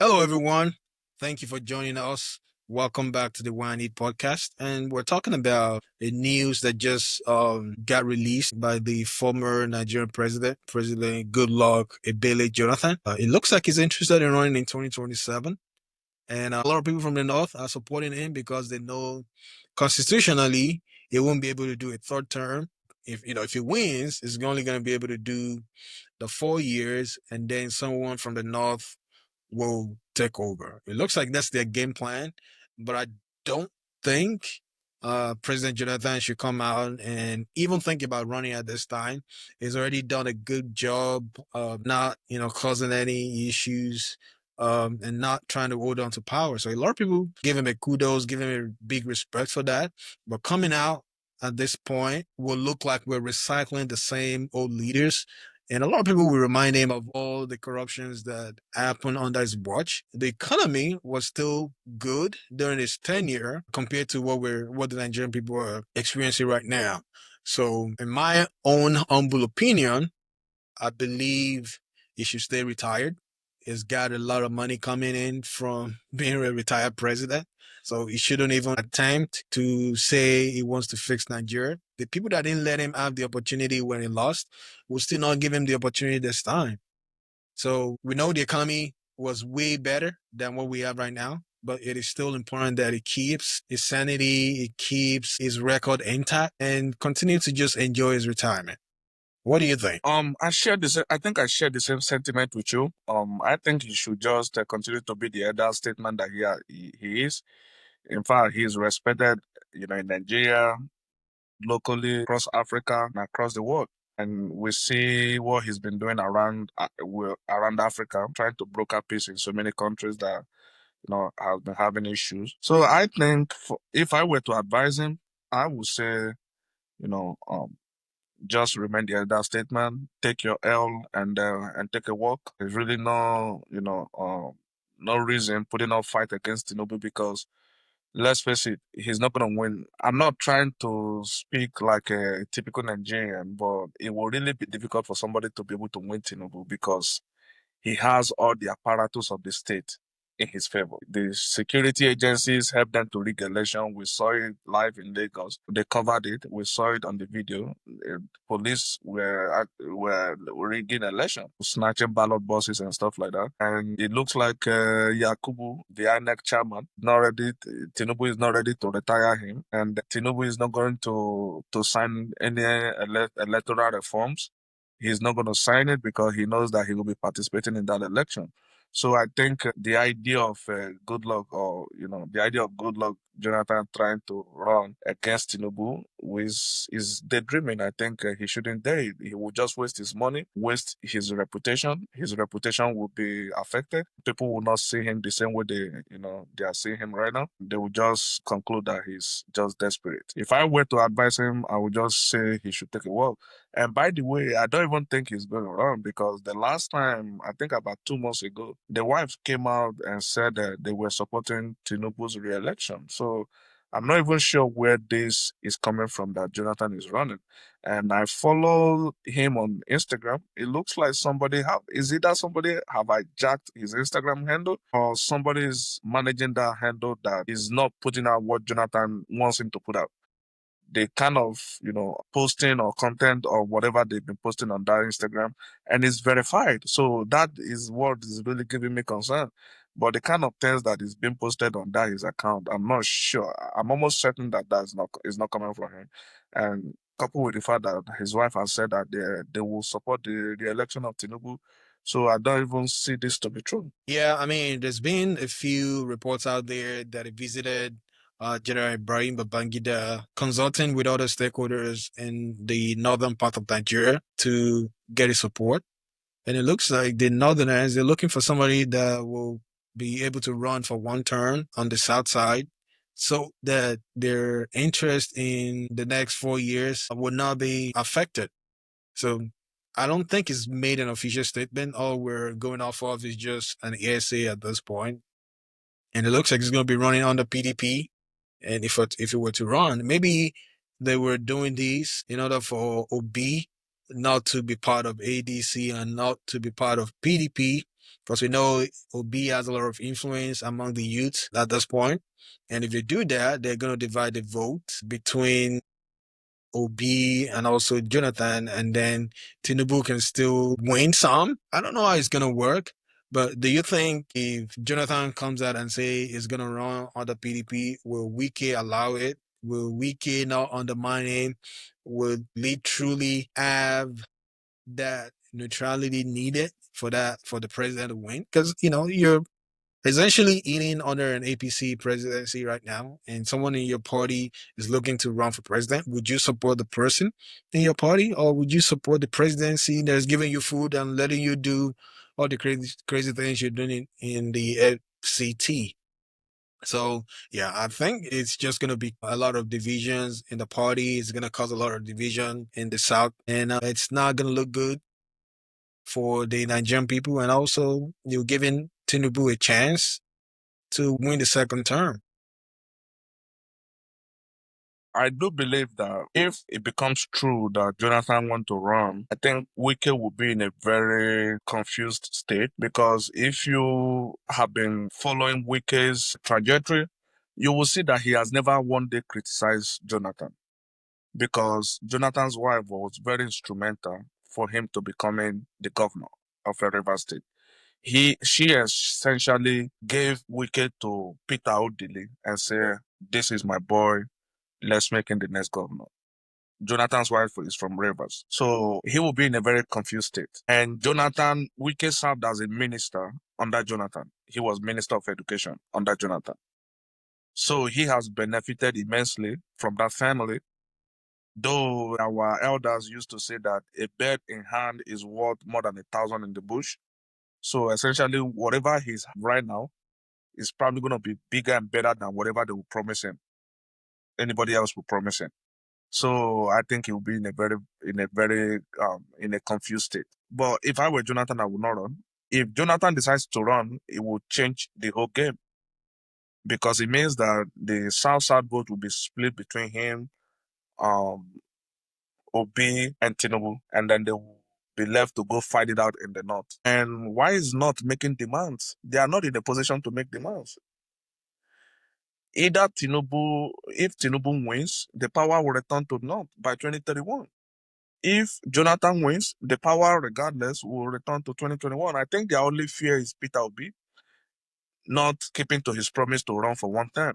Hello, everyone. Thank you for joining us. Welcome back to the Wine Eat podcast. And we're talking about the news that just got released by the former Nigerian president, President Goodluck Jonathan. It looks like he's interested in running in 2027. And a lot of people from the North are supporting him because they know constitutionally he won't be able to do a third term. If he wins, he's only going to be able to do the 4 years, and then someone from the North will take over. It looks like that's their game plan, but I don't think President Jonathan should come out and even think about running at this time. He's already done a good job of not, causing any issues and not trying to hold on to power. So a lot of people give him a kudos, give him a big respect for that. But coming out at this point will look like we're recycling the same old leaders, and a lot of people will remind him of all the corruptions that happened under his watch. The economy was still good during his tenure compared to what the Nigerian people are experiencing right now. So, in my own humble opinion, I believe he should stay retired. He's got a lot of money coming in from being a retired president. So he shouldn't even attempt to say he wants to fix Nigeria. The people that didn't let him have the opportunity when he lost will still not give him the opportunity this time. So we know the economy was way better than what we have right now, but it is still important that he keeps his sanity, he keeps his record intact, and continue to just enjoy his retirement. What do you think? I think I share the same sentiment with you. I think he should just continue to be the elder statesman that he is. In fact, he is respected, in Nigeria, locally, across Africa, and across the world. And we see what he's been doing around Africa, trying to broker peace in so many countries that have been having issues. So I think if I were to advise him, I would say, you know, um, just remain the elder statement, take your L and take a walk. There's really no reason putting up fight against Tinubu because let's face it, he's not gonna win. I'm not trying to speak like a typical Nigerian, but it will really be difficult for somebody to be able to win Tinubu because he has all the apparatus of the state in his favor. The security agencies helped them to rig election. We saw it live in Lagos. They covered it. We saw it on the video. Police were rigging election, snatching ballot boxes and stuff like that. And it looks like Yakubu, the INEC chairman, not ready. Tinubu is not ready to retire him, and Tinubu is not going to sign any electoral reforms. He's not going to sign it because he knows that he will be participating in that election. So I think the idea of good luck, or the idea of good luck, Jonathan trying to run against Tinubu is daydreaming. I think he shouldn't dare it. He will just waste his money, waste his reputation. His reputation will be affected. People will not see him the same way they are seeing him right now. They will just conclude that he's just desperate. If I were to advise him, I would just say he should take a walk. And by the way, I don't even think he's going to run because the last time, I think about 2 months ago, the wife came out and said that they were supporting Tinubu's re-election. So I'm not even sure where this is coming from that Jonathan is running. And I follow him on Instagram. It looks like is it that somebody have hijacked his Instagram handle, or somebody is managing that handle that is not putting out what Jonathan wants him to put out? They kind of, posting or content or whatever they've been posting on that Instagram, and it's verified. So that is what is really giving me concern. But the kind of things that is being posted on that his account, I'm not sure. I'm almost certain that that's not is not coming from him. And coupled with the fact that his wife has said that they will support the election of Tinubu. So I don't even see this to be true. Yeah, I mean, there's been a few reports out there that he visited General Ibrahim Babangida, consulting with other stakeholders in the northern part of Nigeria to get his support. And it looks like the Northerners, they're looking for somebody that will be able to run for one term on the south side so that their interest in the next 4 years will not be affected. So I don't think it's made an official statement. All we're going off of is just an essay at this point. And it looks like it's going to be running under PDP. And if it were to run, maybe they were doing these in order for OB not to be part of ADC and not to be part of PDP, because we know Obi has a lot of influence among the youth at this point. And if they do that, they're going to divide the vote between Obi and also Jonathan, and then Tinubu can still win some. I don't know how it's gonna work, but do you think if Jonathan comes out and say he's gonna run on the PDP, will Wike allow it? Will Wike not undermine him? Would Lee truly have that neutrality needed for the president to win? Because you're essentially eating under an APC presidency right now, and someone in your party is looking to run for president, would you support the person in your party, or would you support the presidency that's giving you food and letting you do all the crazy things you're doing in the FCT? So yeah, I think it's just going to be a lot of divisions in the party. It's going to cause a lot of division in the South, and it's not going to look good for the Nigerian people. And also, you're giving Tinubu a chance to win the second term. I do believe that if it becomes true that Jonathan want to run, I think Wike will be in a very confused state, because if you have been following Wike's trajectory, you will see that he has never one day criticized Jonathan, because Jonathan's wife was very instrumental for him to becoming the governor of a river state. She essentially gave Wike to Peter Odili and say, "This is my boy. Let's make him the next governor." Jonathan's wife is from Rivers. So he will be in a very confused state. And Jonathan, Wike served as a minister under Jonathan. He was Minister of Education under Jonathan. So he has benefited immensely from that family. Though our elders used to say that a bird in hand is worth more than 1,000 in the bush. So essentially, whatever he's right now is probably going to be bigger and better than whatever they will promise him. Anybody else will promise him. So I think he will be in a confused state. But if I were Jonathan, I would not run. If Jonathan decides to run, it will change the whole game, because it means that the South vote will be split between him, um, Obi, and Tinubu, and then they will be left to go fight it out in the North. And why is not making demands? They are not in a position to make demands. Either Tinubu, if Tinubu wins, the power will return to North by 2031. If Jonathan wins, the power, regardless, will return to 2021. I think their only fear is Peter Obi not keeping to his promise to run for one term.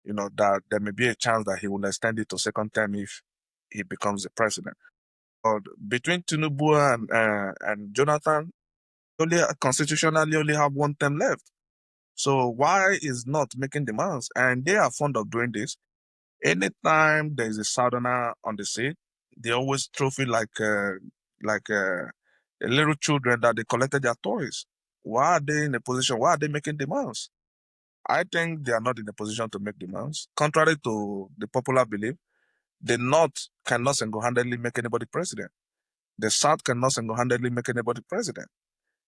That there may be a chance that he will extend it to second term if he becomes the president. But between Tinubu and Jonathan, only constitutionally only have one term left. So why is not making demands? And they are fond of doing this. Anytime there is a southerner on the seat, they always trophy like little children that they collected their toys. Why are they in a position? Why are they making demands? I think they are not in a position to make demands. Contrary to the popular belief, the North cannot single-handedly make anybody president. The South cannot single-handedly make anybody president.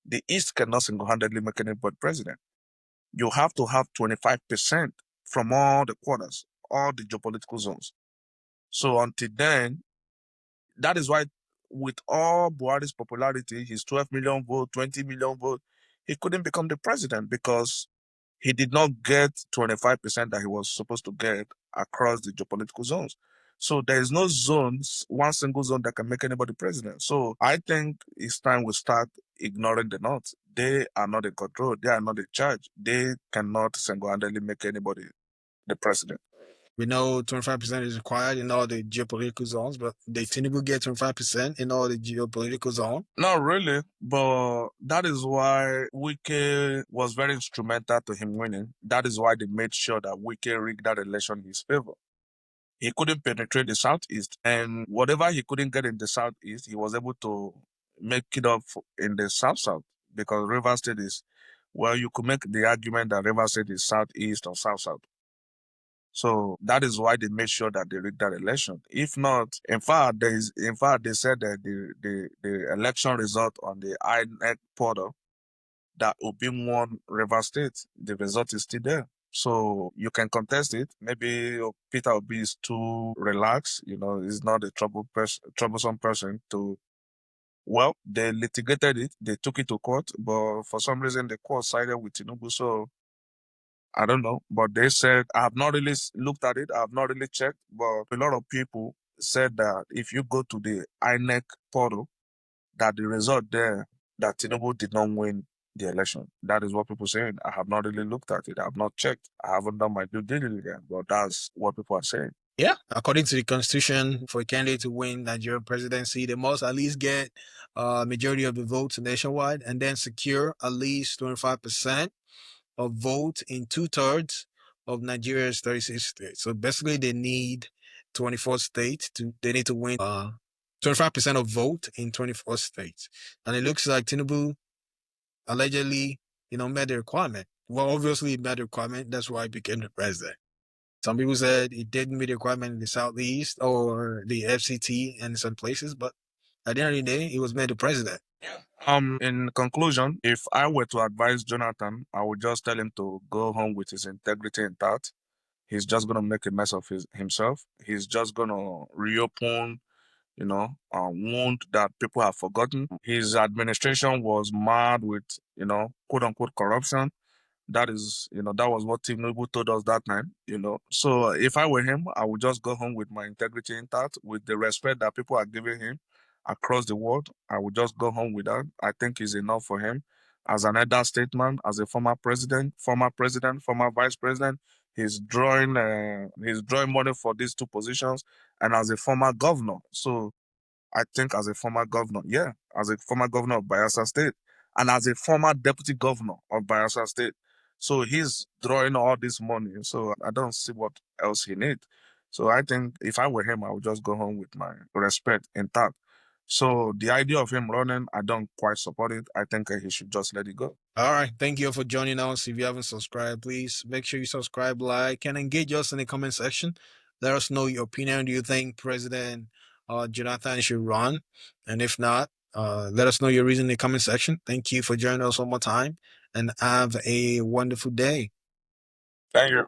The East cannot single-handedly make anybody president. You have to have 25% from all the quarters, all the geopolitical zones. So until then, that is why with all Buhari's popularity, his 12 million vote, 20 million vote, he couldn't become the president because he did not get 25% that he was supposed to get across the geopolitical zones. So there is no zones, one single zone that can make anybody president. So I think it's time we start ignoring the North. They are not in control. They are not in charge. They cannot single-handedly make anybody the president. We know 25% is required in all the geopolitical zones, but they Tinubu get 25% in all the geopolitical zone. Not really, but that is why Wike was very instrumental to him winning. That is why they made sure that Wike rigged that election in his favor. He couldn't penetrate the Southeast, and whatever he couldn't get in the Southeast, he was able to make it up in the South, because River State is, well, you could make the argument that River State is Southeast or South. So that is why they made sure that they rigged that election. If not, in fact, they said that the election result on the INEC portal that Obi won River State, the result is still there. So you can contest it. Maybe Peter Obi is too relaxed. He's not a troublesome person to Well, they litigated it, they took it to court, but for some reason the court sided with Tinubu. So I don't know, but they said I have not really looked at it. I have not really checked, but a lot of people said that if you go to the INEC portal, that the result there that Tinubu did not win the election. That is what people saying. I have not really looked at it. I have not checked. I haven't done my due diligence, but that's what people are saying. Yeah, according to the constitution, for a candidate to win Nigerian presidency, they must at least get a majority of the votes nationwide and then secure at least 25% of votes in two-thirds of Nigeria's 36 states. So basically, they need 24 states they need to win 25% of vote in 24 states. And it looks like Tinubu allegedly, met the requirement. Well, obviously, he met the requirement. That's why he became the president. Some people said it didn't meet the requirement in the Southeast or the FCT and some places, but at the end of the day, he was made the president. In conclusion, if I were to advise Jonathan, I would just tell him to go home with his integrity intact. He's just gonna make a mess of himself. He's just gonna reopen, wound that people have forgotten. His administration was marred with, quote unquote corruption. That was what Tinubu told us that time. So if I were him, I would just go home with my integrity intact, with the respect that people are giving him across the world. I would just go home with that. I think is enough for him. As an elder statesman, as a former president, former vice president, he's drawing money for these two positions, and as a former governor. So I think as a former governor, yeah, as a former governor of Bayelsa State and as a former deputy governor of Bayelsa State. So he's drawing all this money. So I don't see what else he needs. So I think if I were him, I would just go home with my respect intact. So the idea of him running, I don't quite support it. I think he should just let it go. All right. Thank you for joining us. If you haven't subscribed, please make sure you subscribe, like, and engage us in the comment section. Let us know your opinion. Do you think President Jonathan should run? And if not, let us know your reason in the comment section. Thank you for joining us one more time and have a wonderful day. Thank you.